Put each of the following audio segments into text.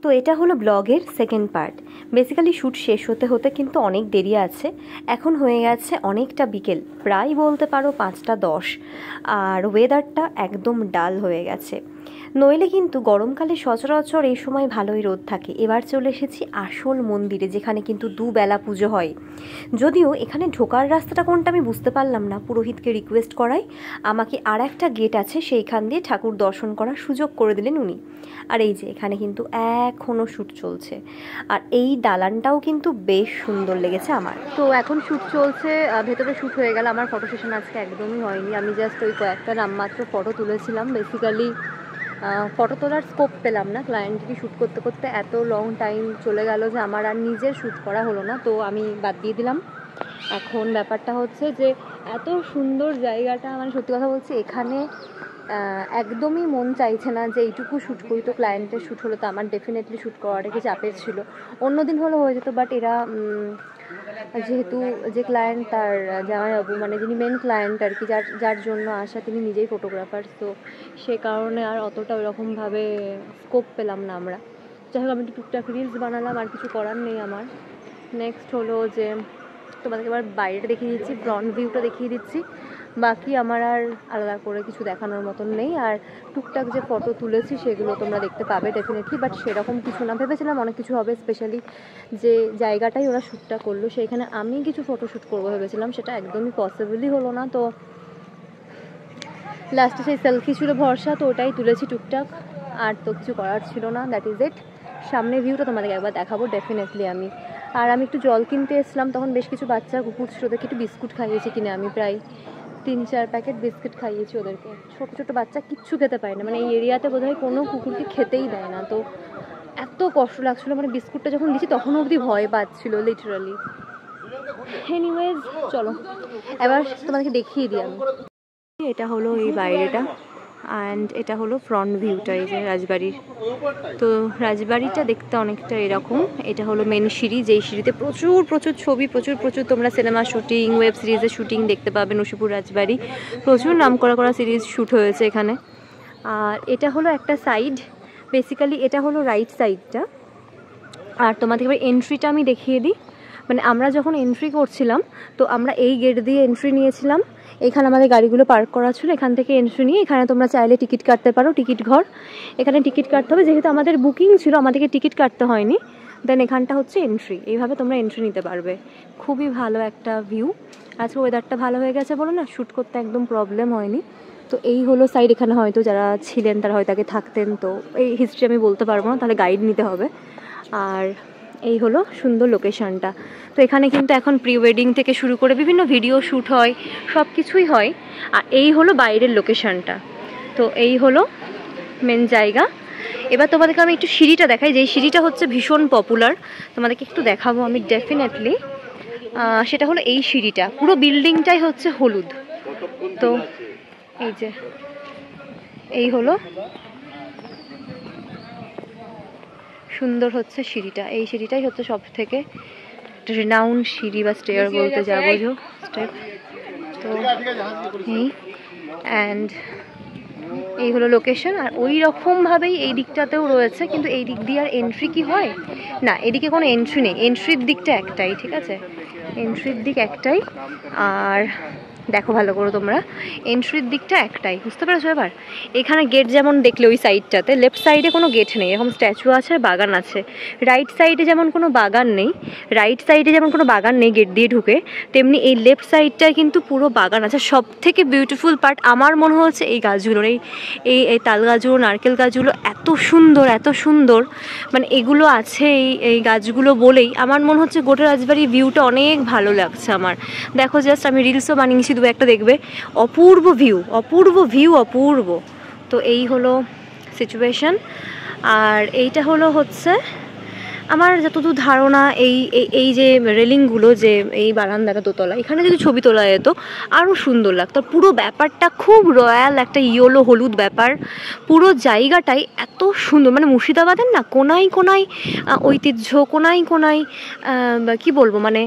তো এটা হলো ব্লগের সেকেন্ড পার্ট। বেসিক্যালি শ্যুট শেষ হতে হতে কিন্তু অনেক দেরি আছে। এখন হয়ে গেছে অনেকটা বিকেল, প্রায় বলতে পারো 5টা 10, আর ওয়েদারটা একদম ডাল হয়ে গেছে। নইলে কিন্তু গরমকালে সচরাচর এই সময় ভালোই রোদ থাকে। এবার চলে এসেছি আসল মন্দিরে, যেখানে কিন্তু দুবেলা পুজো হয়। যদিও এখানে ঢোকার রাস্তাটা কোনটা আমি বুঝতে পারলাম না, পুরোহিতকে রিকোয়েস্ট করাই আমাকে আর একটা গেট আছে সেইখান দিয়ে ঠাকুর দর্শন করার সুযোগ করে দিলেন উনি। আর এই যে এখানে কিন্তু এখনও শ্যুট চলছে, আর এই দালানটাও কিন্তু বেশ সুন্দর লেগেছে আমার। তো এখন শ্যুট চলছে, ভেতরে শ্যুট হয়ে গেল। আমার ফটো সেশন আজকে একদমই হয়নি, আমি জাস্ট ওই কয়েকটা নামমাত্র ফটো তুলেছিলাম। বেসিক্যালি ফটো তোলার স্কোপ পেলাম না, ক্লায়েন্টকে শ্যুট করতে করতে এত লং টাইম চলে গেল যে আমার আর নিজের শ্যুট করা হলো না, তো আমি বাদ দিয়ে দিলাম। এখন ব্যাপারটা হচ্ছে যে এত সুন্দর জায়গাটা, মানে সত্যি কথা বলছি, এখানে একদমই মন চাইছে না যে এইটুকু শ্যুট করি। তো ক্লায়েন্টের শ্যুট হলো, তো আমার ডেফিনেটলি শ্যুট করাটা কি চাপের ছিল। অন্য দিন হলে হয়ে যেত, বাট এরা যেহেতু যে ক্লায়েন্ট তার জামাইবাবু, মানে যিনি মেন ক্লায়েন্ট আর কি, যার জন্য আসা, তিনি নিজেই ফটোগ্রাফার, তো সে কারণে আর অতটা ওইরকমভাবে স্কোপ পেলাম না আমরা। যাই হোক, আমি একটু টুকটাক রিলস বানালাম, আর কিছু করার নেই আমার। নেক্সট হলো যে তোমাদেরকে এবার বাইরেটা দেখিয়ে দিচ্ছি, ফ্রন্ট ভিউটা দেখিয়ে দিচ্ছি। বাকি আমার আর আলাদা করে কিছু দেখানোর মতন নেই। আর টুকটাক যে ফটো তুলেছি সেগুলো তোমরা দেখতে পাবে ডেফিনেটলি, বাট সেরকম কিছু না। ভেবেছিলাম অনেক কিছু হবে, স্পেশালি যে জায়গাটাই ওরা শ্যুটটা করলো সেইখানে আমি কিছু ফটোশ্যুট করবো ভেবেছিলাম, সেটা একদমই পসিবলই হলো না। তো লাস্টে সেই সেলফি ছিল ভরসা, তো ওটাই তুলেছি টুকটাক, আর তো কিছু করার ছিল না। দ্যাট ইজ ইট। সামনের ভিউটা তোমাদেরকে একবার দেখাবো ডেফিনেটলি আমি। আর আমি একটু জল কিনতে এসলাম, তখন বেশ কিছু বাচ্চা কুকুর ছিল, ওদেরকে একটু বিস্কুট খাইয়েছি কিনে। আমি প্রায় 3-4 প্যাকেট বিস্কুট খাইয়েছি ওদেরকে। ছোটো ছোটো বাচ্চা কিচ্ছু খেতে পারে না, মানে এই এরিয়াতে বোধহয় কোনো কুকুরকে খেতেই দেয় না। তো এত কষ্ট লাগছিলো, মানে বিস্কুটটা যখন দিচ্ছি তখন অবধি ভয় পাচ্ছিলো লিটারালি। এনিওয়েজ চলো এবার তোমাদেরকে দেখিয়ে দিই আমি। এটা হলো এই বাইরেটা, অ্যান্ড এটা হলো ফ্রন্ট ভিউটা, এই যে রাজবাড়ির। তো রাজবাড়িটা দেখতে অনেকটা এরকম। এটা হলো মেন সিঁড়ি, যেই সিঁড়িতে প্রচুর প্রচুর ছবি, প্রচুর তোমরা সিনেমা শুটিং, ওয়েব সিরিজের শুটিং দেখতে পাবে। নসিপুর রাজবাড়ি প্রচুর নাম করা সিরিজ শ্যুট হয়েছে এখানে। আর এটা হলো একটা সাইড, বেসিক্যালি এটা হলো রাইট সাইডটা। আর তোমাদের এবার এন্ট্রিটা আমি দেখিয়ে দিই। মানে আমরা যখন এন্ট্রি করছিলাম, তো আমরা এই গেট দিয়ে এন্ট্রি নিয়েছিলাম। এখানে আমাদের গাড়িগুলো পার্ক করা ছিল, এখান থেকে এন্ট্রি নিয়ে এখানে তোমরা চাইলে টিকিট কাটতে পারো, টিকিট ঘর। এখানে টিকিট কাটতে হবে, যেহেতু আমাদের বুকিং ছিল আমাদেরকে টিকিট কাটতে হয়নি। দেন এখানটা হচ্ছে এন্ট্রি, এইভাবে তোমরা এন্ট্রি নিতে পারবে। খুবই ভালো একটা ভিউ। আজকে ওয়েদারটা ভালো হয়ে গেছে বলো না, শ্যুট করতে একদম প্রবলেম হয়নি। তো এই হলো সাইড। এখানে হয়তো যারা ছিলেন তারা হয়তো আগে থাকতেন, তো এই হিস্ট্রি আমি বলতে পারবো না, তাহলে গাইড নিতে হবে। আর এই হলো সুন্দর লোকেশনটা। তো এখানে কিন্তু এখন প্রি ওয়েডিং থেকে শুরু করে বিভিন্ন ভিডিও শ্যুট হয়, সব কিছুই হয়। আর এই হলো বাইরের লোকেশনটা। তো এই হলো মেন জায়গা। এবার তোমাদেরকে আমি একটু সিঁড়িটা দেখাই, যেই সিঁড়িটা হচ্ছে ভীষণ পপুলার, তোমাদেরকে একটু দেখাবো আমি ডেফিনেটলি। সেটা হলো এই সিঁড়িটা, পুরো বিল্ডিংটাই হচ্ছে হলুদ। তো এই যে এই হলো সুন্দর হচ্ছে সিঁড়িটা, এই সিঁড়িটাই হচ্ছে সব থেকে রিনাউন্ড সিঁড়ি বা স্টেয়ার বলতে যা বোঝো, স্টেপ। তো এই অ্যান্ড এই হলো লোকেশন। আর ওই রকমভাবেই এই দিকটাতেও রয়েছে, কিন্তু এই দিক দিয়ে আর এন্ট্রি কি হয় না, এদিকে কোনো এন্ট্রি নেই। এন্ট্রির দিকটা একটাই, ঠিক আছে, এন্ট্রির দিক একটাই। আর দেখো ভালো করে তোমরা, এন্ট্রির দিকটা একটাই, বুঝতে পেরেছো? এবার এখানে গেট যেমন দেখলে ওই সাইডটাতে, লেফট সাইডে কোনো গেট নেই, এরকম স্ট্যাচু আছে আর বাগান আছে। রাইট সাইডে যেমন কোনো বাগান নেই, গেট দিয়ে ঢুকে, তেমনি এই লেফট সাইডটায় কিন্তু পুরো বাগান আছে। সব থেকে বিউটিফুল পার্ট আমার মনে হচ্ছে এই গাছগুলোর, এই তাল গাছগুলো, নারকেল গাছগুলো এত সুন্দর, মানে এগুলো আছে এই গাছগুলো বলেই আমার মনে হচ্ছে গোটা রাজবাড়ির ভিউটা অনেক ভালো লাগছে আমার। দেখো জাস্ট, আমি রিলসও বানিয়েছি, দু একটা দেখবে, অপূর্ব ভিউ। তো এই হলো সিচুয়েশন। আর এইটা হচ্ছে আমার যতদূর ধারণা, এই যে রেলিংগুলো, যে এই বারান্দাটা দোতলা, এখানে যদি ছবি তোলা যেত আরও সুন্দর লাগতো। পুরো ব্যাপারটা খুব রয়্যাল, একটা ইয়েলো হলুদ ব্যাপার। পুরো জায়গাটাই এত সুন্দর, মানে মুর্শিদাবাদের না কোনায় ঐতিহ্য, কোনায় কি বলবো, মানে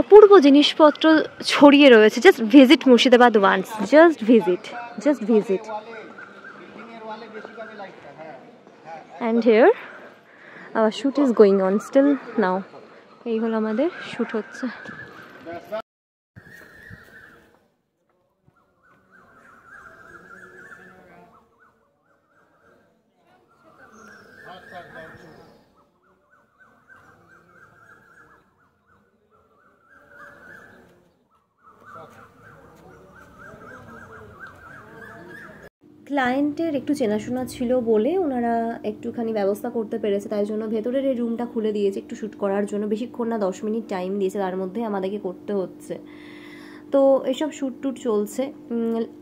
অপূর্ব জিনিসপত্র ছড়িয়ে রয়েছে। Just visit Murshidabad once, just visit. And here our shoot is going on still now. এই হলো আমাদের শ্যুট হচ্ছে। ক্লায়েন্টের একটু চেনাশোনা ছিল বলে ওনারা একটুখানি ব্যবস্থা করতে পেরেছে, তাই জন্য ভেতরের এই রুমটা খুলে দিয়েছে একটু শ্যুট করার জন্য। বেশিক্ষণ না, 10 মিনিট টাইম দিয়েছে, তার মধ্যে আমাদেরকে করতে হচ্ছে। তো এইসব শ্যুট টুট চলছে।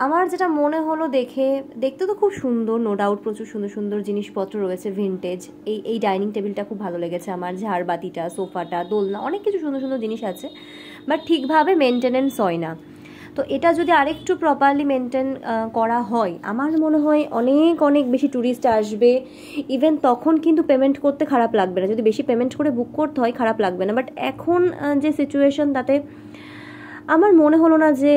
আমার যেটা মনে হলো দেখতে তো খুব সুন্দর, নো ডাউট প্রচুর সুন্দর সুন্দর জিনিসপত্র রয়েছে ভিনটেজ। এই ডাইনিং টেবিলটা খুব ভালো লেগেছে আমার, ঝাড়বাতিটা, সোফাটা, দোলনা, অনেক কিছু সুন্দর সুন্দর জিনিস আছে, বাট ঠিকভাবে মেনটেনেন্স হয় না। তো এটা যদি আরেকটু প্রপারলি মেনটেন করা হয়, আমার মনে হয় অনেক অনেক বেশি ট্যুরিস্ট আসবে। ইভেন তখন কিন্তু পেমেন্ট করতে খারাপ লাগবে না, যদি বেশি পেমেন্ট করে বুক করতে হয় খারাপ লাগবে না। বাট এখন যে সিচুয়েশন, তাতে আমার মনে হলো না যে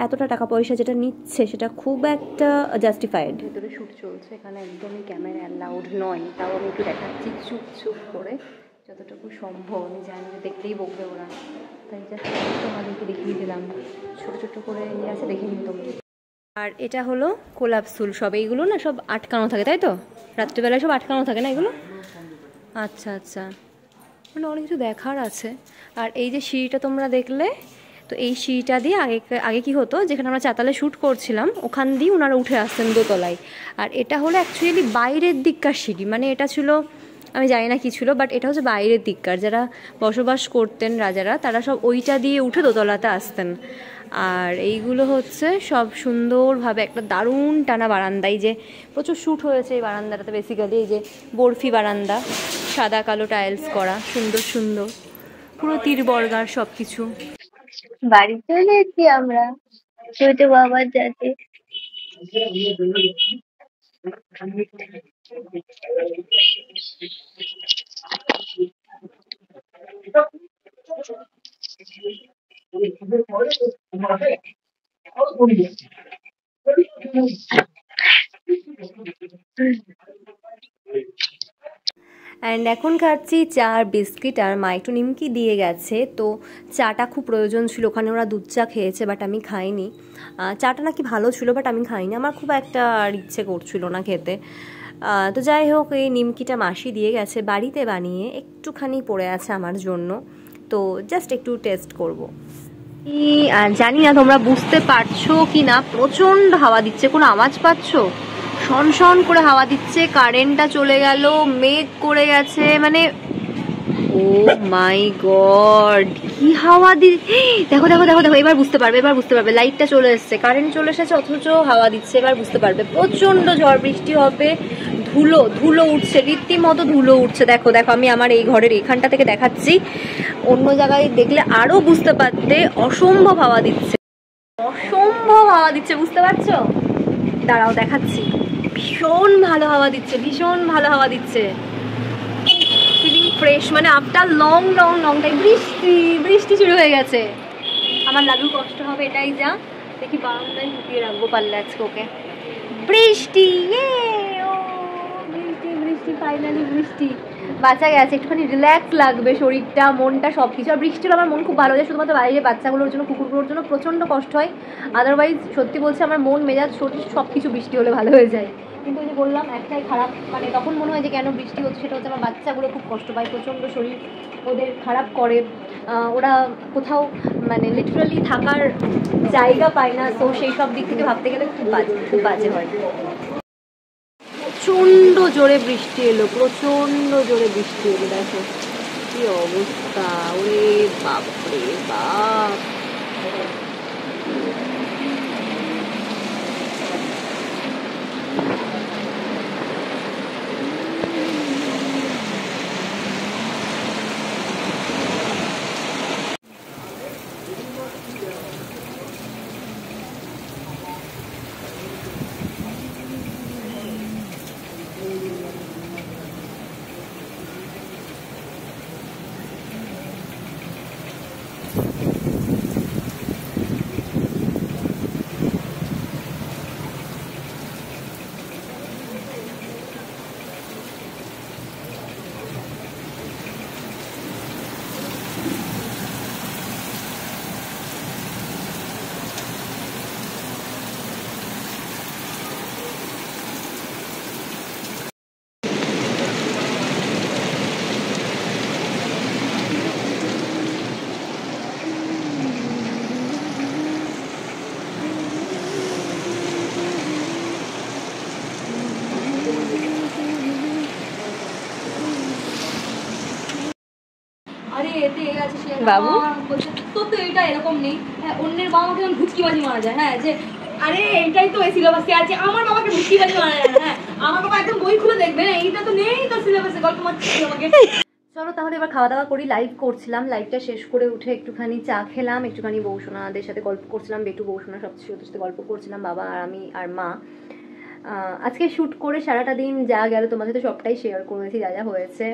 এতটা টাকা পয়সা যেটা নিচ্ছে সেটা খুব একটা জাস্টিফাইড। ভেতরে শ্যুট চলছে, এখানে একদমই ক্যামেরা অ্যালাউড নয়, তাও আমি একটু দেখাচ্ছি চুপ চুপ করে যতটুকু সম্ভব। আমি জানি যে দেখলেই বকবে ওরা, তাই জাস্ট তোমাদেরকে দেখিয়ে দিলাম, ছোটো ছোটো করে ইয়ে আছে, দেখে নিই তোমরা। আর এটা হলো কোলাপসুল, সব এইগুলো না সব আটকানো থাকে, তাই তো? রাত্রিবেলায় সব আটকানো থাকে না এগুলো? আচ্ছা আচ্ছা, মানে অনেক কিছু দেখার আছে। আর এই যে সিঁড়িটা তোমরা দেখলে, তো এই সিঁড়িটা দিয়ে আগে কি হতো, যেখানে আমরা চাতালে শ্যুট করছিলাম ওখান দিয়ে ওনারা উঠে আসতেন দোতলায়। আর এটা হলো অ্যাকচুয়ালি বাইরের দিককার সিঁড়ি, মানে এটা ছিল, আমি জানি না কী ছিল, বাট এটা হচ্ছে বাইরের দিককার। যারা বসবাস করতেন রাজারা, তারা সব ওইটা দিয়ে উঠে দোতলাতে আসতেন। আর এইগুলো হচ্ছে সব সুন্দরভাবে একটা দারুণ টানা বারান্দা। এই যে প্রচুর শ্যুট হয়েছে এই বারান্দাটাতে, বেসিক্যালি এই যে বরফি বারান্দা, সাদা কালো টাইলস করা, সুন্দর সুন্দর, পুরো তীর বর্গার সব কিছু। বাড়ি চলে এসেছি আমরা ছোট বাবার যাতে। অ্যান্ড এখন খাচ্ছি চা আর বিস্কিট, আর মা একটু নিমকি দিয়ে গেছে। তো চাটা খুব প্রয়োজন ছিল, ওখানে ওরা দুধ চা খেয়েছে, বাট আমি খাইনি। চাটা নাকি ভালো ছিল, বাট আমি খাইনি, আমার খুব একটা আর ইচ্ছে করছিল না খেতে। তো যাই হোক, এই নিমকিটা মাসি দিয়ে গেছে বাড়িতে বানিয়ে, একটুখানি পড়ে আছে আমার জন্য, তো জাস্ট একটু টেস্ট করব। আর জানি না তোমরা বুঝতে পারছো কি না, প্রচণ্ড হাওয়া দিচ্ছে, কোনো আওয়াজ পাচ্ছ? শন শন করে হাওয়া দিচ্ছে, কারেন্টটা চলে গেল, মেঘ করে গেছে, মানে ও মাই গড কি হাওয়া দেখো দেখো দেখো দেখো, এবার বুঝতে পারবে, এবার বুঝতে পারবে। লাইটটা চলে এসছে, কারেন্ট চলে এসেছে, অথচ হাওয়া দিচ্ছে, এবার বুঝতে পারবে। প্রচন্ড ঝড় বৃষ্টি হবে, ধুলো ধুলো উঠছে, রীতিমতো ধুলো উঠছে। দেখো দেখো, আমি আমার এই ঘরের এখানটা থেকে দেখাচ্ছি, অন্য জায়গায় দেখলে আরো বুঝতে পারতে। অসম্ভব হাওয়া দিচ্ছে, অসম্ভব হাওয়া দিচ্ছে, বুঝতে পারছো? দাঁড়াও দেখাচ্ছি, ভীষণ ভালো হাওয়া দিচ্ছে, ভীষণ ভালো হাওয়া দিচ্ছে, ফিলিং ফ্রেশ, মানে after long long long time. বৃষ্টি বৃষ্টি শুরু হয়ে গেছে, আমার লালুর কষ্ট হবে এটাই যা। দেখি বারান্দায় ঢুকিয়ে রাখবো পারলে আজকে ওকে। বৃষ্টি, ও বৃষ্টি বৃষ্টি, ফাইনালি বৃষ্টি, বাঁচা গেছে, একটুখানি রিল্যাক্স লাগবে শরীরটা, মনটা, সব কিছু। আর বৃষ্টি হলে আমার মন খুব ভালো যায়, শুধুমাত্র বাইরে বাচ্চাগুলোর জন্য, কুকুরগুলোর জন্য প্রচণ্ড কষ্ট হয়, আদারওয়াইজ সত্যি বলছি আমার মন মেজাজ শরীর সব কিছু বৃষ্টি হলে ভালো হয়ে যায়। কিন্তু ওই যে বললাম, একটাই খারাপ, মানে তখন মনে হয় যে কেন বৃষ্টি হচ্ছে, সেটা হচ্ছে আমার বাচ্চাগুলো খুব কষ্ট পায়, প্রচণ্ড শরীর ওদের খারাপ করে, ওরা কোথাও মানে লিটারালি থাকার জায়গা পায় না, তো সেই সব দিক থেকে ভাবতে গেলে খুব বাজে হয়। প্রচণ্ড জোরে বৃষ্টি এলো, প্রচণ্ড জোরে বৃষ্টি এলো, দেখো কি অবস্থা, ওরে বাপ রে বাপ। আরে এতে এ আছে সে বাবু? বলছে তোর তো এটা এরকম নেই। হ্যাঁ, অন্যের বাবা মাকে ভুচকিবাজি মারা যায়। হ্যাঁ, যে আরে এইটাই তো এই সিলেবাসে আছে, আমার বাবাকে ভুচকিবাজি মারা যায় না। হ্যাঁ, আমার বাবা একদম বই খুলে দেখবে, না এইটা তো নেই তো সিলেবাসে, গল্প মারছিস আমাকে। চলো তাহলে এবার খাওয়া দাওয়া করি। লাইভ করছিলাম, লাইভটা শেষ করে উঠে একটুখানি চা খেলাম, একটুখানি বৌসোনাদের সাথে গল্প করছিলাম, বেটু বৌসোনা সব ওদের সাথে গল্প করছিলাম, বাবা আর আমি আর মা। আজকে শ্যুট করে সারাটা দিন যা গেল তোমাদের তো সবটাই শেয়ার করেছি, যা যা হয়েছে।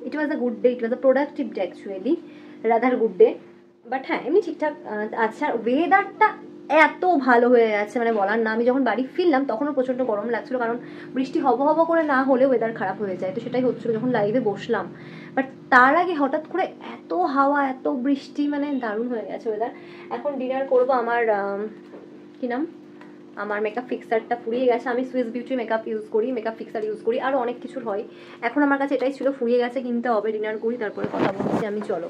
It was a good day, it was a productive day actually, rather good day. But হ্যাঁ, এমনি ঠিকঠাক। আচ্ছা, ওয়েদারটা এত ভালো হয়ে গেছে মানে বলার না। আমি যখন বাড়ি ফিরলাম তখনও প্রচণ্ড গরম লাগছিল, কারণ বৃষ্টি হব হব করে না হলে ওয়েদার খারাপ হয়ে যায়, তো সেটাই হচ্ছিল যখন লাইভে বসলাম। বাট তার আগে হঠাৎ করে এত হাওয়া, এত বৃষ্টি, মানে দারুণ হয়ে গেছে ওয়েদার। এখন ডিনার করবো। আমার কি নাম, আমার মেকআপ ফিক্সারটা ফুরিয়ে গেছে। আমি সুইস বিউটি মেকআপ ইউজ করি, মেকআপ ফিক্সার ইউজ করি, আরও অনেক কিছুর হয়। এখন আমার কাছে এটাই ছিল, ফুরিয়ে গেছে, কিনতে হবে। ডিনার করি, তারপরে কথা বলছি আমি। চলো,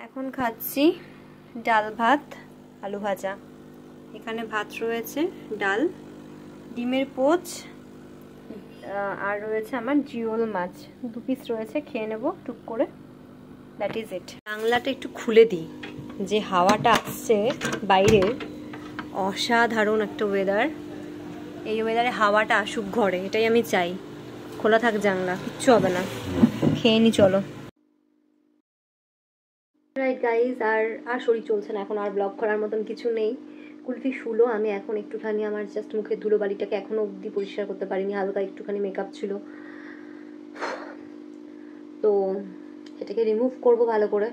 এখন খাচ্ছি ডাল ভাত, আলু ভাজা। এখানে ভাত রয়েছে, ডাল, ডিমের পোচ, আর রয়েছে আমার জিওল মাছ 2 পিস রয়েছে, খেয়ে নেবো টুক করে। দ্যাট ইজ ইট। বাংলাটা একটু খুলে দিই, যে হাওয়াটা আসছে বাইরের, অসাধারণ একটা ওয়েদার। এই ওয়েদারে হাওয়াটা আসুক ঘরে, এটাই আমি চাই। খোলা থাক জানলা, কিচ্ছু হবে না। খেয়ে নি চলো। রাইট গাইজ, আর শরীর চলছে না এখন, আর ব্লগ করার মতন কিছু নেই। কুলফি শুলো, আমি এখন একটুখানি আমার জাস্ট মুখের ধুলো বাড়িটাকে এখনো অবধি পরিষ্কার করতে পারিনি, হালকা একটুখানি মেকআপ ছিল, তো সেটাকে রিমুভ করব ভালো করে।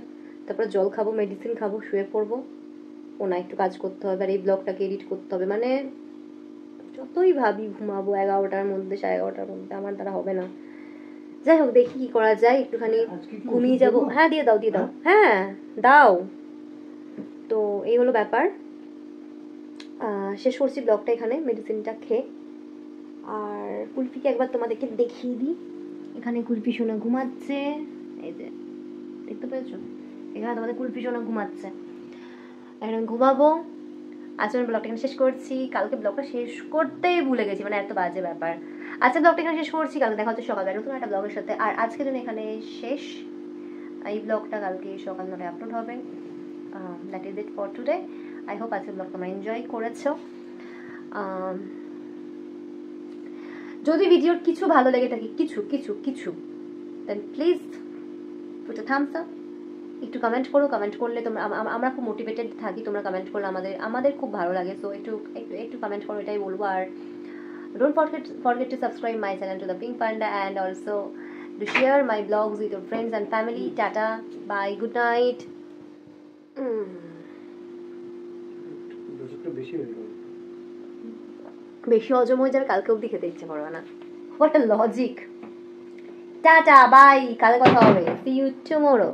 তারপরে জল খাবো, মেডিসিন খাবো, শুয়ে পড়বো। ও না, একটু কাজ করতে হবে, আর এই ব্লগটাকে এডিট করতে হবে। মানে যতই ভাবি ঘুমাবো 11টার মধ্যে, 11:30টার মধ্যে, আমার দ্বারা হবে না। যাই হোক, দেখি কি করা যায়, একটুখানি ঘুমিয়ে যাবো। হ্যাঁ, দিয়ে দাও, দিয়ে দাও, হ্যাঁ দাও। তো এই হলো ব্যাপার। শেষ করছি ব্লগটা এখানে, মেডিসিনটা খেয়ে। আর কুলফিকে একবার তোমাদেরকে দেখিয়ে দিই। এখানে কুলফি সোনা ঘুমাচ্ছে, এই যে দেখতে পেয়েছো, এখানে তোমাদের কুলফি সোনা ঘুমাচ্ছে। এখন ঘুমাবো। আজকে আমি ব্লগটা এখানে শেষ করছি। কালকে ব্লগটা শেষ করতেই ভুলে গেছি, মানে এত বাজে ব্যাপার। আজকে ব্লগটা এখানে শেষ করছি, কালকে দেখা হচ্ছে সকালবেলা নতুন একটা ব্লগের সাথে। আর আজকের জন্য এখানে শেষ। এই ব্লগটা কালকে সকাল 9টায় আপলোড হবে। That is it for today. I hope আজকের ব্লগ তোমরা এনজয় করেছো। যদি ভিডিওর কিছু ভালো লেগে থাকে, কিছু then please put a thumbs up. একটু কমেন্ট করো, কমেন্ট করলে তোমরা, আমরা খুব মোটিভেটেড থাকি, তোমরা কমেন্ট করলে আমাদের খুব ভালো লাগে। সো একটু কমেন্ট করো, এটাই বলবো। আর don't forget to subscribe my channel to the Pink Panda, and also to share my vlogs with your friends and family. Tata, bye, good night. বেশি হজম হয়ে যাবে, কালকে অবধি খেতে ইচ্ছে করবে না। What a logic. Tata, bye, কালকে কথা হবে। See you tomorrow.